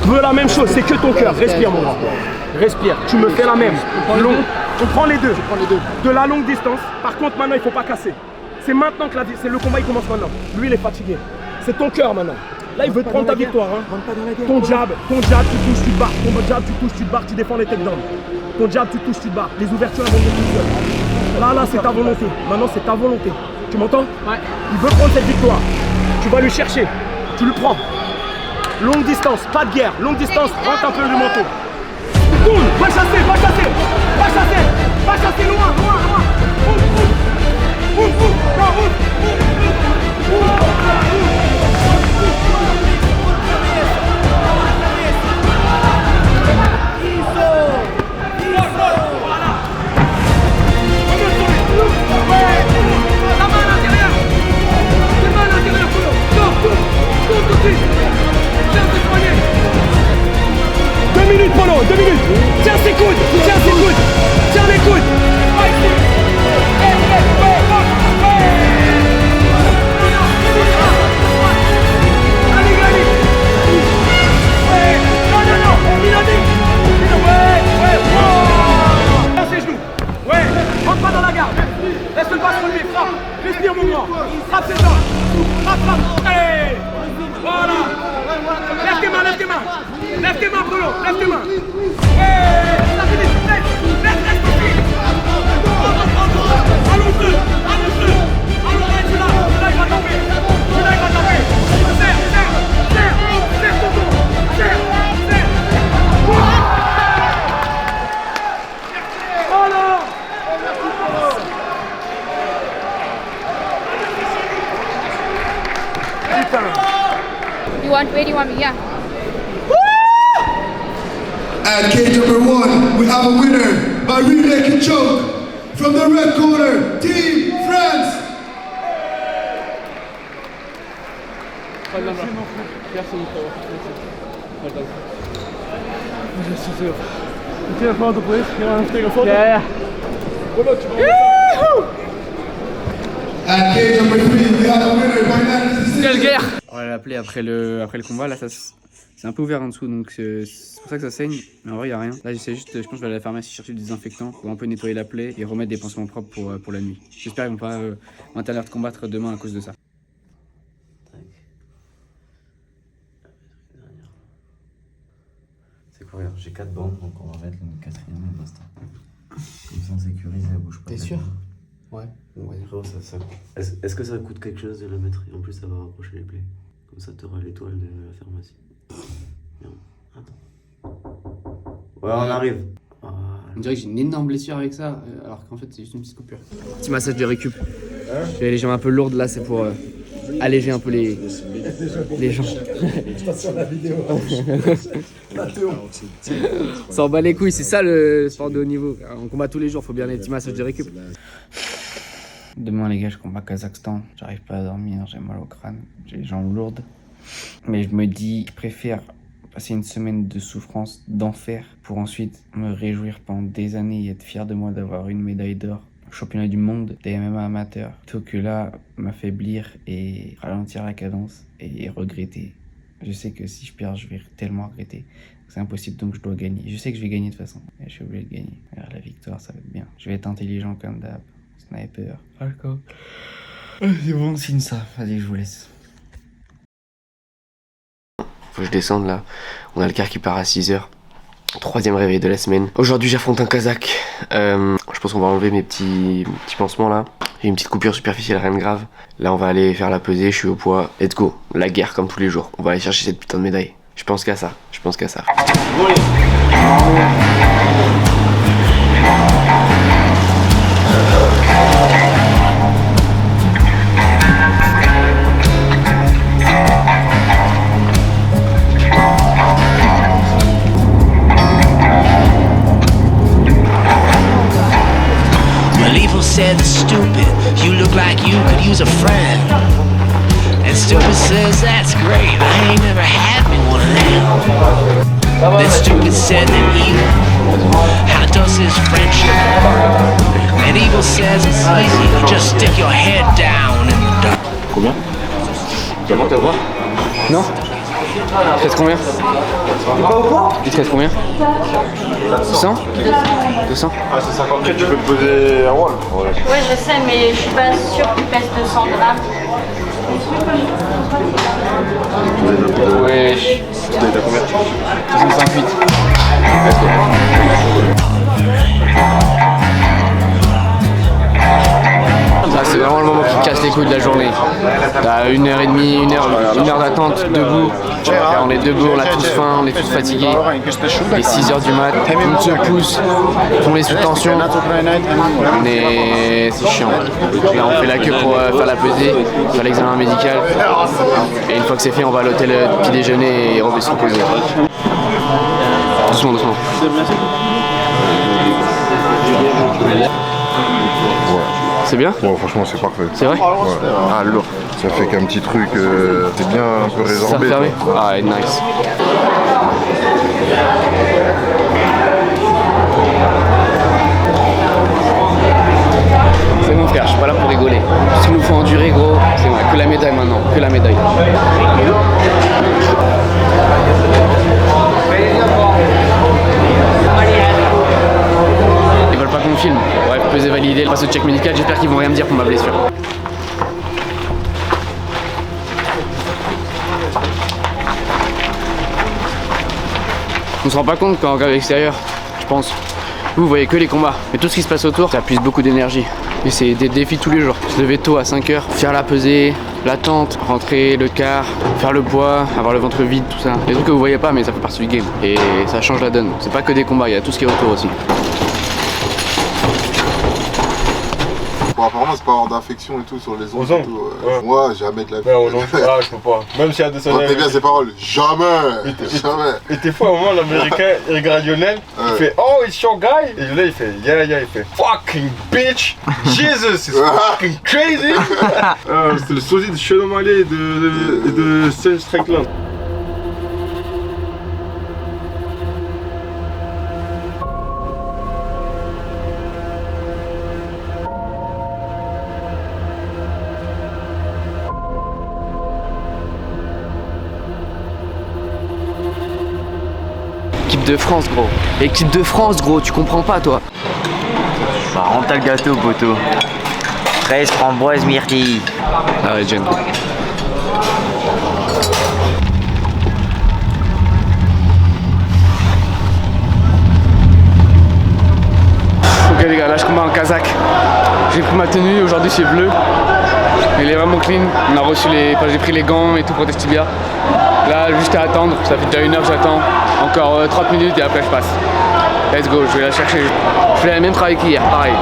Je veux la même chose, c'est que ton cœur. Respire, mon gars. Respire. Tu me fais la même. On prend les deux. De la longue distance. Par contre, maintenant, il ne faut pas casser. C'est maintenant que le combat il commence maintenant. Lui, il est fatigué. C'est ton cœur maintenant. Là, il veut te prendre ta victoire. Hein. Ton jab, tu touches, tu te barres. Ton jab, tu touches, tu te barres, tu défends les takedowns. Ton jab, tu touches, tu te barres. Les ouvertures, elles vont venir tout seul. Là, c'est ta volonté. Maintenant, c'est ta volonté. Tu m'entends? Ouais. Il veut prendre cette victoire. Tu vas le chercher. Tu le prends. Longue distance, pas de guerre. Longue distance, rentre un peu le manteau. Tourne, va chasser, loin. Lève tes mains, Polo, lève tes mains. Ouais, laisse tomber. Allons-y, tu là, il va tomber. Serre, tonton, serre. Voilà. Where do you want me? Yeah. At cage number 1, we have a winner by rear naked choke from the red corner, Team France. At cage number 3, we have a winner by unanimous decision. Quelle guerre! On va l'appeler après le combat, là ça c'est un peu ouvert en dessous donc c'est pour ça que ça saigne, mais en vrai y a rien. Là j'essaie juste, je pense que je vais aller à la pharmacie chercher du désinfectant pour un peu nettoyer la plaie et remettre des pansements propres pour la nuit. J'espère qu'ils vont pas m'interner de combattre demain à cause de ça. C'est quoi, regarde, j'ai 4 bandes donc on va mettre une 4e et basta. Comme ça on sécurise, elle bouge pas. T'es sûr? Ouais. Frérot, est-ce que ça coûte quelque chose de la mettre? Et en plus ça va rapprocher les plaies. Comme ça t'auras l'étoile de la pharmacie. Non, attends. Ouais, on arrive. On dirait que j'ai une énorme blessure avec ça, alors qu'en fait c'est juste une petite coupure. Petit massage de récup. J'ai les jambes un peu lourdes là, c'est pour alléger un peu les jambes. S'en bat les couilles, c'est ça le sport de haut niveau. On combat tous les jours, faut bien les petits massages de récup. Demain les gars, je combat Kazakhstan. J'arrive pas à dormir, j'ai mal au crâne, j'ai les jambes lourdes. Mais je me dis, je préfère passer une semaine de souffrance, d'enfer, pour ensuite me réjouir pendant des années et être fier de moi d'avoir une médaille d'or au championnat du monde des MMA amateurs, plutôt que là, m'affaiblir et ralentir la cadence et regretter. Je sais que si je perds, je vais tellement regretter. C'est impossible, donc je dois gagner. Je sais que je vais gagner de toute façon, mais je suis obligé de gagner. Alors, la victoire, ça va être bien. Je vais être intelligent comme d'hab. Sniper. D'accord. C'est bon signe ça. Vas-y, je vous laisse. Faut que je descende là. On a le car qui part à 6h. 3e réveil de la semaine. Aujourd'hui j'affronte un Kazakh. Je pense qu'on va enlever mes petits pansements là. J'ai une petite coupure superficielle, rien de grave. Là on va aller faire la pesée, je suis au poids. Let's go. La guerre comme tous les jours. On va aller chercher cette putain de médaille. Je pense qu'à ça. Well, evil said, stupid, you look like you could use a friend. And stupid says, that's great, I ain't never had me one of them. Then stupid said that evil, how does his friendship work? And evil says it's easy, you just stick your head down in the dirt. Combien? Tu vas te voir? Non? Il te reste combien? Il te reste combien? 100? 200? Ah, c'est 50. Après, tu peux te poser un wall. Ouais, je sais, mais je suis pas sûre qu'il pèse 200 grammes. Ouais. T'as combien? 68. Là, c'est vraiment le moment qui te casse les couilles de la journée. T'as 1h30, 1 heure d'attente debout. On est debout, on a tous faim, on est tous fatigués. Il est 6h du mat, on se pousse, on est sous tension. C'est chiant. Là, on fait la queue pour faire la pesée, faire l'examen médical. Et une fois que c'est fait, on va à l'hôtel petit déjeuner et on va se reposer. Doucement. C'est bien? Ouais, franchement, c'est parfait. C'est vrai? Ouais. Ah, lourd. Ça fait qu'un petit truc, c'est bien un peu résorbé. Ça fermé? Ah, nice. C'est mon frère, je suis pas là pour rigoler. S'il nous faut endurer, gros, c'est vrai. Que la médaille maintenant, que la médaille. Ils veulent pas qu'on filme. Bref, pesée validée, passe au check médical, j'espère qu'ils vont rien me dire pour ma blessure. On se rend pas compte quand on regarde à l'extérieur, je pense. Vous voyez que les combats, mais tout ce qui se passe autour, ça puise beaucoup d'énergie. Et c'est des défis tous les jours. Se lever tôt à 5h, faire la pesée, la tente, rentrer le quart, faire le poids, avoir le ventre vide, tout ça. Des trucs que vous voyez pas, mais ça fait partie du game. Et ça change la donne. C'est pas que des combats, il y a tout ce qui est autour aussi. Bon, apparemment, c'est pas avoir d'infection et tout sur les ongles. Ouais. Moi, jamais de la vie. Non, non, ah, je peux pas. Même s'il y a des sonneries. Répète bien ces paroles. Jamais. Jamais. Et des fois, au moment, l'américain, il regarde Lionel, il fait oh, it's your guy. Et là, il fait yeah, il fait fucking bitch. Jesus, it's fucking crazy. C'était le sosie de Sean O'Malley et de Stan Strickland. Équipe de France, gros. Équipe de France, gros, tu comprends pas, toi. Bah, rentre le gâteau, poteau. 13 framboises myrtilles. Ah ouais, Jen. Ok les gars, là je combats en kazakh. J'ai pris ma tenue, aujourd'hui c'est bleu. Il est vraiment clean. On a reçu les. J'ai pris les gants et tout pour tester tibia. Là juste à attendre, ça fait déjà 1 heure que j'attends. Encore 30 minutes et après je passe. Let's go, je vais la chercher. Je fais le même travail qu'hier, pareil.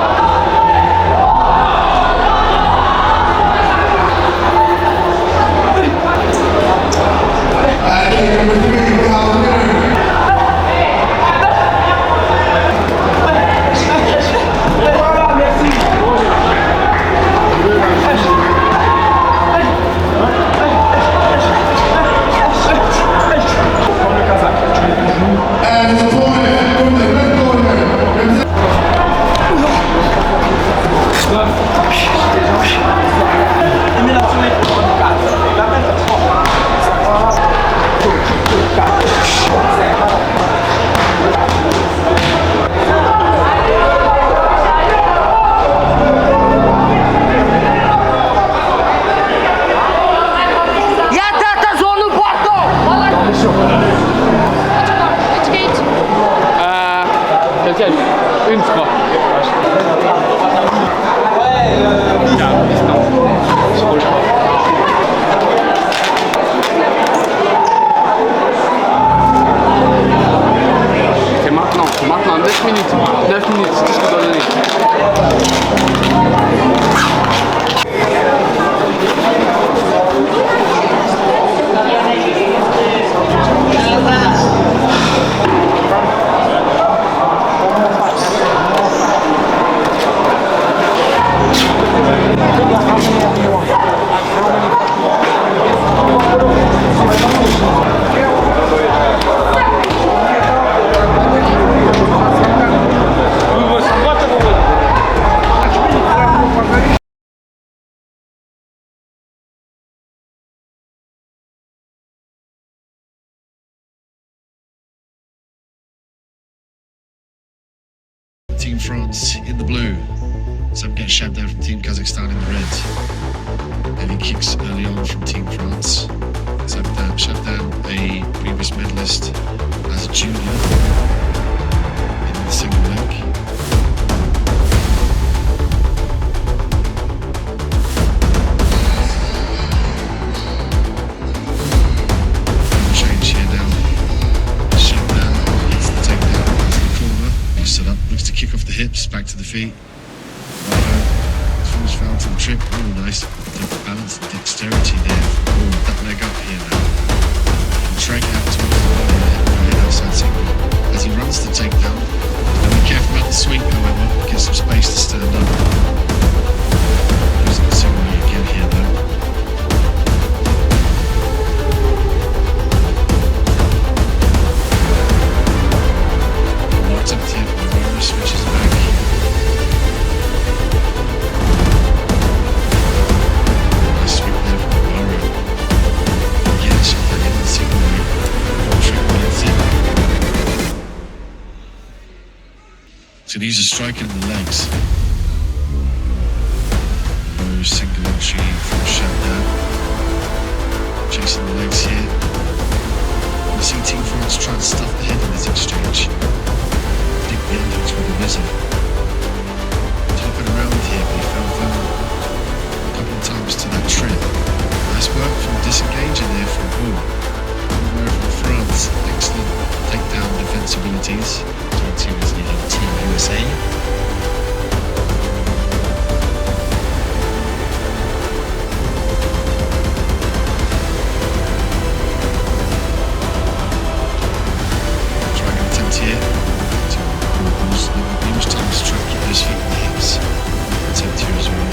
Une, je crois. C'est maintenant, 9 minutes, c'est tout ce que je dois donner. Team France in the blue. Some get shoved down from Team Kazakhstan in the red. Heavy kicks early on from Team France. Some shoved down a previous medalist as a junior in the single leg. Change here now. Shoved down, hits the takedown into the corner. He's set up, looks to kick off the hips, back to the feet. Falls foul to the trip. Oh, nice. Take the balance and dexterity there. Oh, that leg up here now. And Treg out towards the outside single. As he runs the takedown. And be careful about the swing, however. Get some space to stand up. Losing the single leg again here, though. Locked up here. Romero switches back. So these are striking the legs. No single entry from Shabdan. Chasing the legs here. You see Team France trying to stuff the head in the first exchange. Dick the unders with the wizard. Hopping around here, but he fell down a couple of times to that trip. Nice work from disengaging there from Bull. Over from France, excellent takedown defense abilities. Team is leading Team USA. Here to Bull's numerous times to try and keep those feet on the hips. Attempt here as well.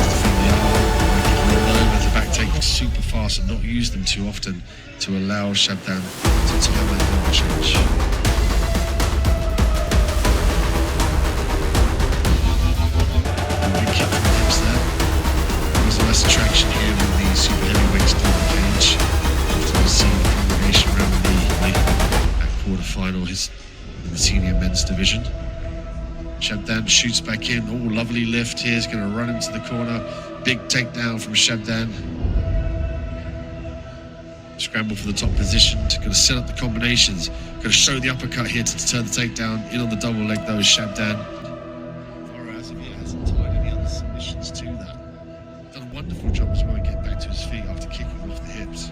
Defend the arm, give him a low with the back take super fast and not use them too often to allow Shabdan to time that arm change. Big kick from the hips there. There's less traction here with the super heavyweights down the cage. After we've seen the combination around at quarter-final in the senior men's division. Shabdan shoots back in. Oh, lovely lift here. He's going to run into the corner. Big takedown from Shabdan. Scramble for the top position. Going to set up the combinations. Going to show the uppercut here to deter the takedown. In on the double leg though is Shabdan. As if he hasn't tied any other submissions to that. Done a wonderful job as well getting back to his feet after kicking off the hips.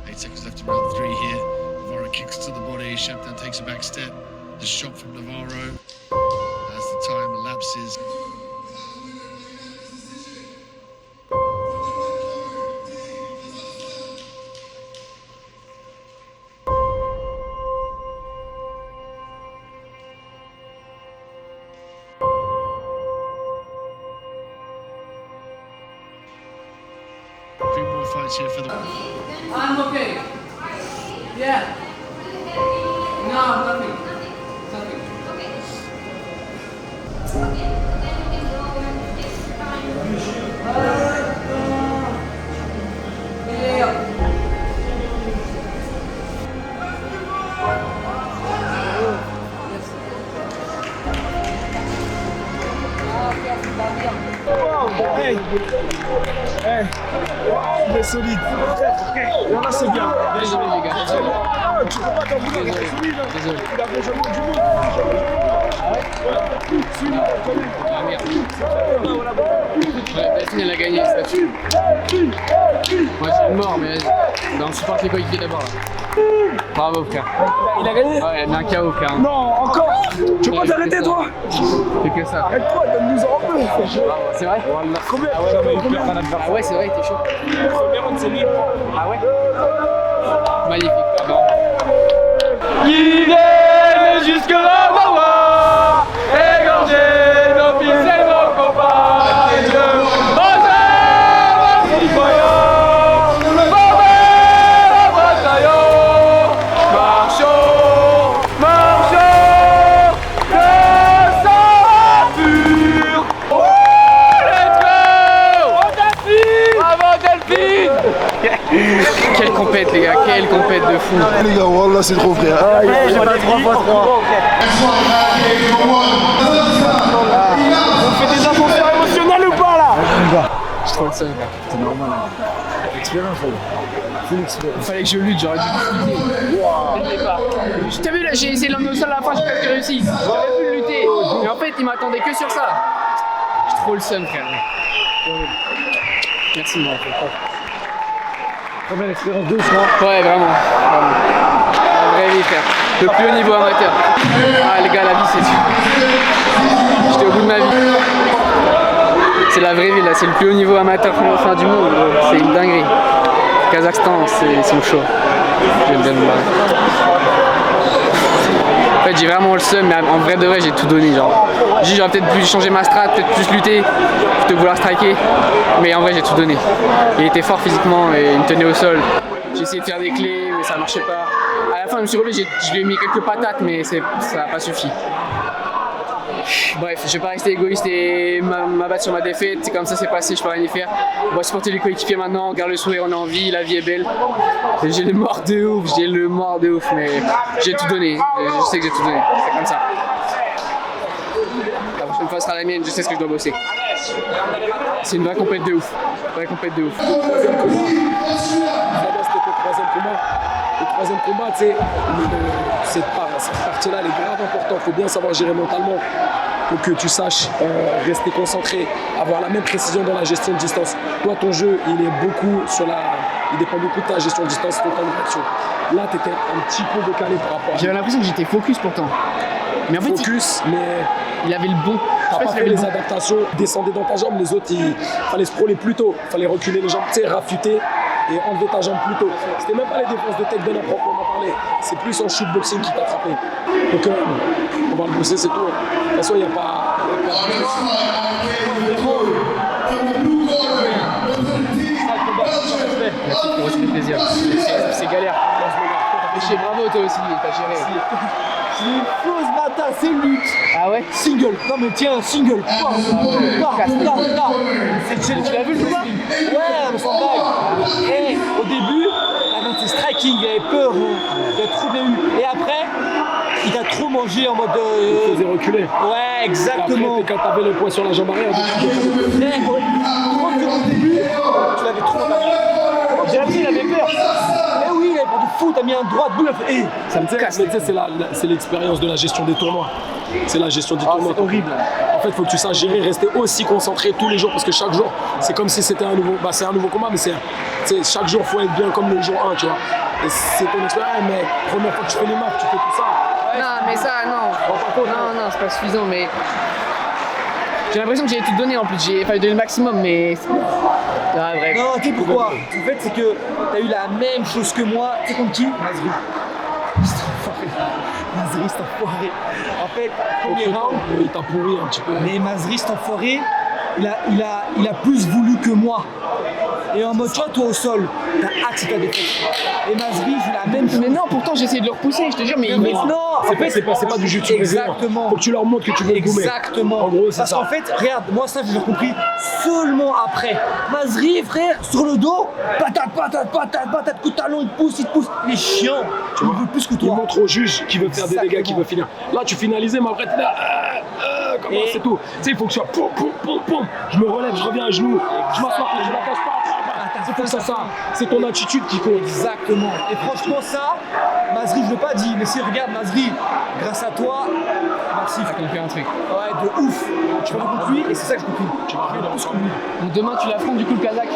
8 seconds left in round 3 here. Navarro kicks to the body. Shabdan takes a back step. The shot from Navarro as the time elapses. Three more fights here for the... I'm okay. Yeah. No, nothing. Nothing. Hey, hey, il est solide. Là, c'est bien. Désolé, les gars. Tu peux pas t'en vouloir, il est solide. Désolé. Il a déjà du monde. Ah merde. Ouais, Delphine, elle a gagné, c'est là-dessus. Moi, j'ai une mort, mais on supporte les coéquipiers d'abord. Bravo, frère. Il a gagné? Ouais, elle a mis un KO, frère. Non, encore? Tu veux pas t'arrêter, toi? C'est que ça. Arrête-toi, donne-nous en deux. C'est vrai? Combien? Ah ouais, c'est vrai, t'es chaud. C'est libre. Ah ouais? Magnifique, pardon. Qui viennent jusque là, Wawa, égorger nos fils et nos compagnes. Osez, citoyens, formez la bataillon. Marchons, marchons, le sang pur. Oh, let's go! Bravo Delphine! Quelle compète, les gars, quelle compète de fou. Les gars, wallah, c'est trop frère. J'ai pas 3x3. On fait des ascenseurs émotionnels ou pas là? Je trouve ça, gars. C'est normal. Expérience, full expérience. Fallait que je lutte, j'aurais dû lutter. T'as vu là, j'ai essayé de l'emmener au sol à la fin, j'ai presque réussi. J'aurais pu lutter. Mais en fait, il m'attendait que sur ça. J'ai trop le seum, frère. Merci, moi. Première expérience de soir. Ouais, vraiment. La vraie vie, frère. Le plus haut niveau amateur. Ah, les gars, la vie, c'est sûr. J'étais au bout de ma vie. C'est la vraie vie, là. C'est le plus haut niveau amateur fin du monde. C'est une dinguerie. Kazakhstan, ils sont chauds. J'aime bien me battre. En fait, j'ai vraiment le seum, mais en vrai de vrai, j'ai tout donné. J'aurais peut-être pu changer ma strat, peut-être plus lutter, plutôt vouloir striker. Mais en vrai, j'ai tout donné. Il était fort physiquement et il me tenait au sol. J'ai essayé de faire des clés, mais ça marchait pas. À la fin, je me suis relevé, je lui ai mis quelques patates, mais ça n'a pas suffi. Bref, je vais pas rester égoïste et m'abattre sur ma défaite. C'est comme ça, c'est passé, je peux rien y faire. On va supporter les coéquipiers maintenant, on garde le sourire, on est en vie, la vie est belle. J'ai le mort de ouf, mais j'ai tout donné. Je sais que j'ai tout donné, c'est comme ça. La prochaine fois sera la mienne, je sais ce que je dois bosser. C'est une vraie compète de ouf. Vraie compète de ouf. Ça c'était ton troisième combat. Le troisième combat, tu sais, cette partie-là, elle est grave importante. Il faut bien savoir gérer mentalement. Faut que tu saches rester concentré, avoir la même précision dans la gestion de distance. Toi, ton jeu, il dépend beaucoup de ta gestion de distance, ton temps de réaction. Là, tu étais un petit peu décalé par rapport à... J'avais l'impression que j'étais focus pourtant. Mais en fait, il avait le bon. T'as pas fait les adaptations, descendais dans ta jambe, les autres, il fallait scroller plus tôt, il fallait reculer les jambes, tu sais, rafuter et enlever ta jambe plus tôt. C'était même pas les défenses de takedown à proprement parler, c'est plus en shootboxing qui t'a frappé. Donc on va le bosser, c'est tout. De toute façon, il n'y a pas... Merci, ça fait plaisir. C'est galère. Bravo toi aussi, t'as géré. C'est une fausse bâtard, c'est lutte. Ah ouais? Single. Non mais tiens, single. Tu l'as vu le combat? Ouais, on s'en blague. Et au début, c'est striking, il avait peur, il a trop bien eu. Et après, il a trop mangé en mode. Il faisait reculer. Ouais, exactement. Et après, quand t'avais le poids sur la jambe arrière, au début, tu l'avais trop mal. J'ai appris, il avait peur. Eh oui, il avait peur de fou, t'as mis un droit de boule. Et ça me casse. Mais tu sais, c'est l'expérience de la gestion des tournois. C'est la gestion des tournois. C'est horrible. En fait, il faut que tu saches gérer, rester aussi concentré tous les jours parce que chaque jour, c'est comme si c'était un nouveau. Bah, c'est un nouveau combat, mais chaque jour, il faut être bien comme le jour 1, tu vois. Et c'est ton expérience, mais première fois que tu fais les maths, tu fais tout ça. Non, mais ça, non. Non, c'est pas suffisant, mais. J'ai l'impression que j'avais tout donné en plus. J'ai fallu donner le maximum, mais. Ah, bref. Non, tu sais pourquoi? En fait, c'est que t'as eu la même chose que moi. Tu sais contre qui? Mazri. Mazri, c'est enfoiré. En fait, premier round. Il t'a pourri un petit peu. Mais Mazri, c'est enfoiré. Il a plus voulu que moi. Et en mode, tu vois, toi au sol, t'as axé ta défaite. Et Mazri, c'est la même chose. Mais non, pourtant j'ai essayé de le repousser, je te jure, mais il non, c'est pas du jiu-jitsu. Exactement. Faut que tu leur montres que tu veux le gommer. Exactement. En gros, c'est parce ça. qu'en fait, regarde, moi ça, j'ai compris seulement après. Mazri, frère, sur le dos, patate, coup de talon, il te pousse. Il est chiant. Tu veux plus que toi. Il montre au juge qui veut faire des dégâts, qui veut finir. Là, tu finalisais, mais après, t'es là. Comment c'est tout. Tu sais, il faut que tu sois poum. Je me relève, je reviens à genoux. Je m'assois, je la cache pas. C'est pour ça, c'est ton attitude qui compte. Exactement. Et franchement, ça, Mazri, je l'ai pas dit, mais si regarde Mazri, grâce à toi, merci. T'as compris un truc. Ouais, de ouf. Tu vas contre lui et c'est ça que j'ai compris. Tu vas arriver plus comme lui. Donc demain, tu l'affrontes du coup le Kazakh.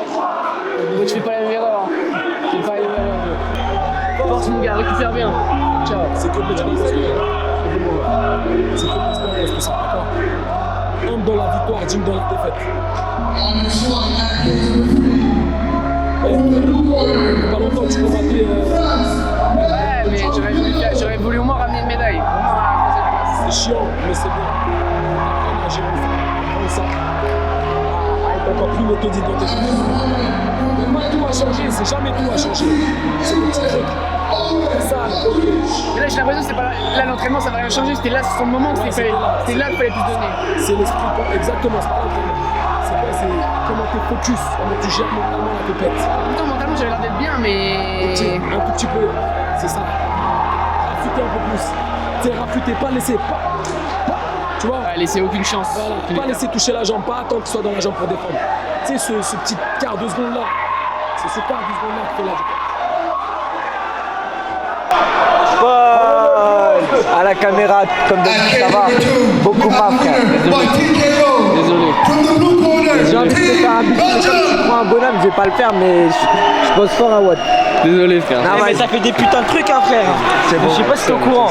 Tu fais pas la même erreur. Tu fais pas la même erreur. Force mon gars, récupère bien. Ciao. C'est que l'expérience. C'est que l'expérience, tout ça, d'accord? Homme dans la victoire, digne dans la défaite. Pas longtemps que tu peux rater. Ouais, mais j'aurais voulu au moins ramener une médaille. C'est chiant, mais c'est bien. Apprendre à gérer ça. À être encore plus méthodique dans tes choses. Tout a changé, c'est jamais tout a changé. C'est le petit truc. Ça, ok. Mais là, j'ai l'impression que c'est pas là l'entraînement, ça va rien changer. C'était là, sur le moment, c'était là qu'il fallait plus donner. C'est l'esprit, exactement, c'est pas l'entraînement. C'est quoi, c'est comment tu focus, comment tu gères mentalement la compète. Pourtant, mentalement, j'avais l'air d'être bien, mais. Un tout petit peu, c'est ça. Rafuter un peu plus. Tu sais, rafuter, pas laisser. Tu vois? Pas laisser aucune chance. Voilà. Pas laisser toucher la jambe, pas attendre qu'il soit dans la jambe pour défendre. Tu sais, ce petit quart de seconde là, c'est ce quart de seconde là qui fait la différence. À la caméra, comme d'habitude, ça va. Beaucoup ma frère. Désolé. J'ai envie de te faire un but, mais comme tu prends un bonhomme, je vais pas le faire, mais je pose fort à Watt. Désolé frère. Non, mais ça fait des putains de trucs, hein, frère. C'est bon. Je sais pas si t'es au courant.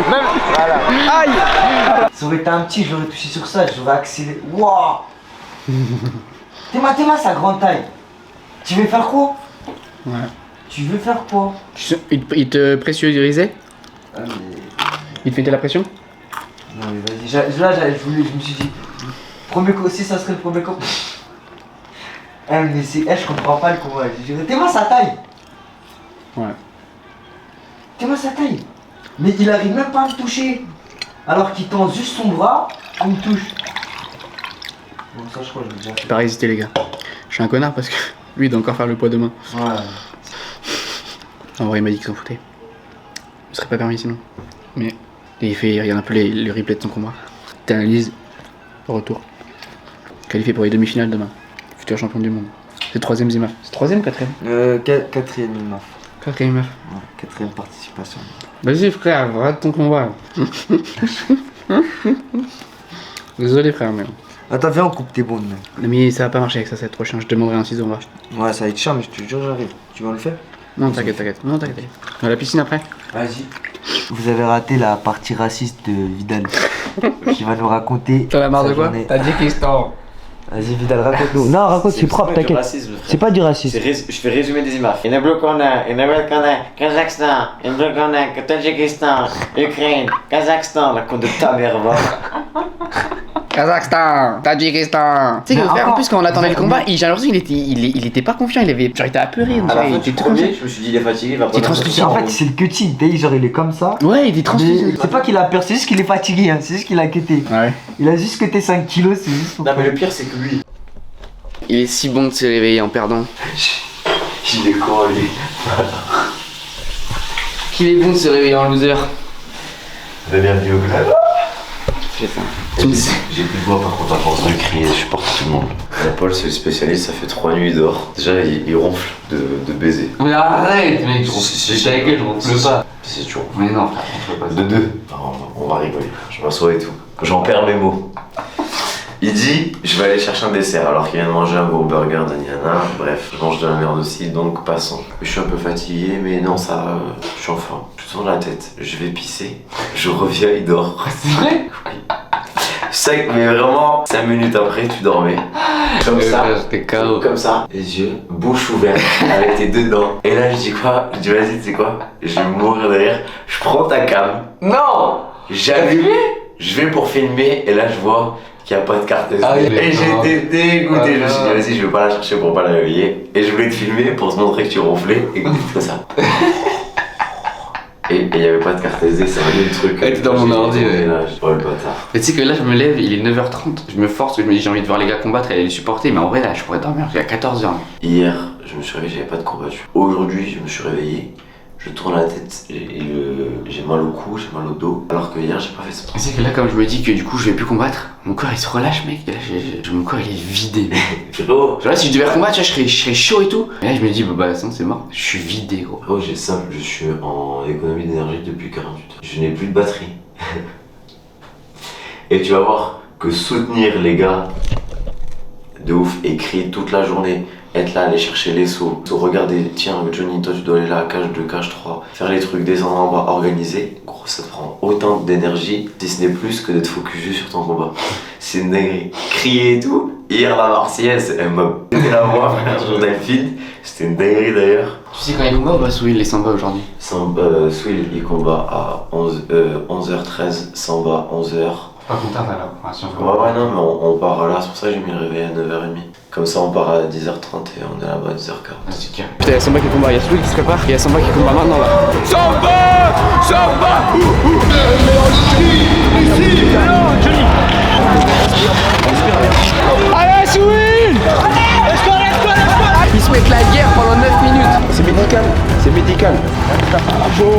Même. Voilà. Aïe. Ça aurait été un petit, je l'aurais touché sur ça, je l'aurais accéléré. Wouah. Théma, sa grande taille. Tu veux faire quoi? Ouais. Tu veux faire quoi? Il te pressurisait? Ah, mais... Il te mettait la pression? Non mais vas-y, là je me suis dit, premier coup aussi ça serait le premier coup. Mais c'est, je comprends pas le combat. T'es-moi sa taille. Ouais. T'es-moi sa taille. Mais il arrive même pas à me toucher. Alors qu'il tend juste son bras, il me touche. Bon ça je crois que je l'ai déjà fait. J'ai pas résisté les gars. Je suis un connard parce que lui il doit encore faire le poids demain. Ouais. En vrai il m'a dit qu'il s'en foutait. Ce serait pas permis sinon. Mais il regarde un peu le replay de son combat. T'analyses, retour. Qualifié pour les demi-finales demain. Futur champion du monde. C'est 3ème Zima. C'est 3ème ou 4ème? 4ème IMAF. 4ème IMAF. Ouais, 4ème participation. Vas-y frère, rate ton combat. Désolé frère, mais... Attends, viens, on coupe tes bonnes. Mais ça va pas marcher avec ça, ça va être trop chiant. Je te demanderai un ciseau, on va. Ouais, ça va être chiant, mais je te jure, j'arrive. Tu vas le faire? Non, t'inquiète. Non, t'inquiète. À la piscine après? Vas-y. Vous avez raté la partie raciste de Vidal. Qui va nous raconter. T'en as marre de quoi? Tadjikistan. Vas-y, Vidal, raconte-nous. Non, raconte, c'est propre, t'inquiète. C'est pas du racisme. Je fais résumer des images. Il y en a Kazakhstan, Tadjikistan, Ukraine, Kazakhstan, la con de ta mère, va. Kazakhstan, Tadjikistan. Tu sais que frère, en plus quand on attendait le combat, j'ai l'impression qu'il était pas confiant, il avait genre il était apeuré. À la fin du premier, je me suis dit il est fatigué, il va pas. En fait, c'est le cutting, genre il est comme ça. Ouais, il est translucide. C'est pas qu'il a peur, c'est juste qu'il est fatigué, hein. C'est juste qu'il a quitté. Ouais. Il a juste quitté 5 kilos, c'est juste. Non mais le pire c'est que lui. Il est si bon de se réveiller en perdant. Il est con lui. Qu'il est bon de se réveiller en loser. Bienvenue au club. J'ai plus de voix par contre à force de crier, je supporte tout le monde. Paul c'est le spécialiste, ça fait 3 nuits dehors. Déjà il ronfle de baiser. Mais arrête mec, je ta gueule, je ronfle pas. C'est toujours. Mais non frère, ronfle pas. De deux. On va rigoler, je m'assois et tout. J'en perds mes mots. Il dit je vais aller chercher un dessert alors qu'il vient de manger un gros burger de Niana. Bref, je mange de la merde aussi donc passons. Je suis un peu fatigué mais non ça va, je suis en forme. Je tourne la tête, je vais pisser, je reviens, il dort. C'est vrai? Oui. Mais vraiment 5 minutes après tu dormais. Comme ça. J'étais KO. Comme ça, les yeux, bouche ouverte, avec tes deux dents. Et là je dis quoi? Je dis vas-y tu sais quoi? Je vais mourir de rire. Je prends ta cam. Non! J'allume, je vais pour filmer et là je vois qu'il n'y a pas de carte SD. Et j'étais dégoûté, je me suis dit vas-y je vais pas la chercher pour pas la réveiller. Et je voulais te filmer pour te montrer que tu ronflais et que t'étais comme ça. Et il n'y avait pas de carte SD, c'est un autre truc. Elle était dans mon ordi, ouais. Oh le bâtard. Mais tu sais que là je me lève, il est 9h30, je me force, je me dis j'ai envie de voir les gars combattre et aller les supporter, mais en vrai là je pourrais dormir jusqu'à 14h. Hier, je me suis réveillé, j'avais pas de combattu. Aujourd'hui, je me suis réveillé, je tourne la tête et j'ai mal au cou, j'ai mal au dos, alors que hier j'ai pas fait ça. Tu sais que là comme je me dis que du coup je vais plus combattre, mon corps il se relâche mec, et là mon corps il est vidé mec. Gros, genre là si je devais combattre, je serais chaud et tout, et là je me dis bah sinon c'est mort, je suis vidé gros. Oh j'ai simple, je suis en économie d'énergie depuis 48 heures. Je n'ai plus de batterie. Et tu vas voir que soutenir les gars de ouf et crier toute la journée, être là, aller chercher les sauts, regarder, tiens Johnny, toi tu dois aller là, cage 2, cage 3, faire les trucs, descendre en bas, organiser, gros ça te prend autant d'énergie, si ce n'est plus que d'être focus juste sur ton combat. C'est une dinguerie. Crier et tout, hier la Marseillaise, elle m'a pété la voix frère sur Delphine, c'était une dinguerie d'ailleurs. Tu sais quand il combat ou pas Souil les Samba aujourd'hui? Souil il combat à 11h13, Samba 11h. Pas content alors, si on ouais non mais on part là, c'est pour ça que j'ai mis le réveil à 9h30. Comme ça on part à 10h30 et on est là-bas à 10h40. C'est clair. Putain y'a Samba qui combat, y'a Souil qui se prépare, y'a Samba qui combat maintenant là. Samba! Samba! Johnny! Allez Souil! Let's go! Il souhaite la guerre pendant 9 minutes. C'est médical, c'est médical. Bravo!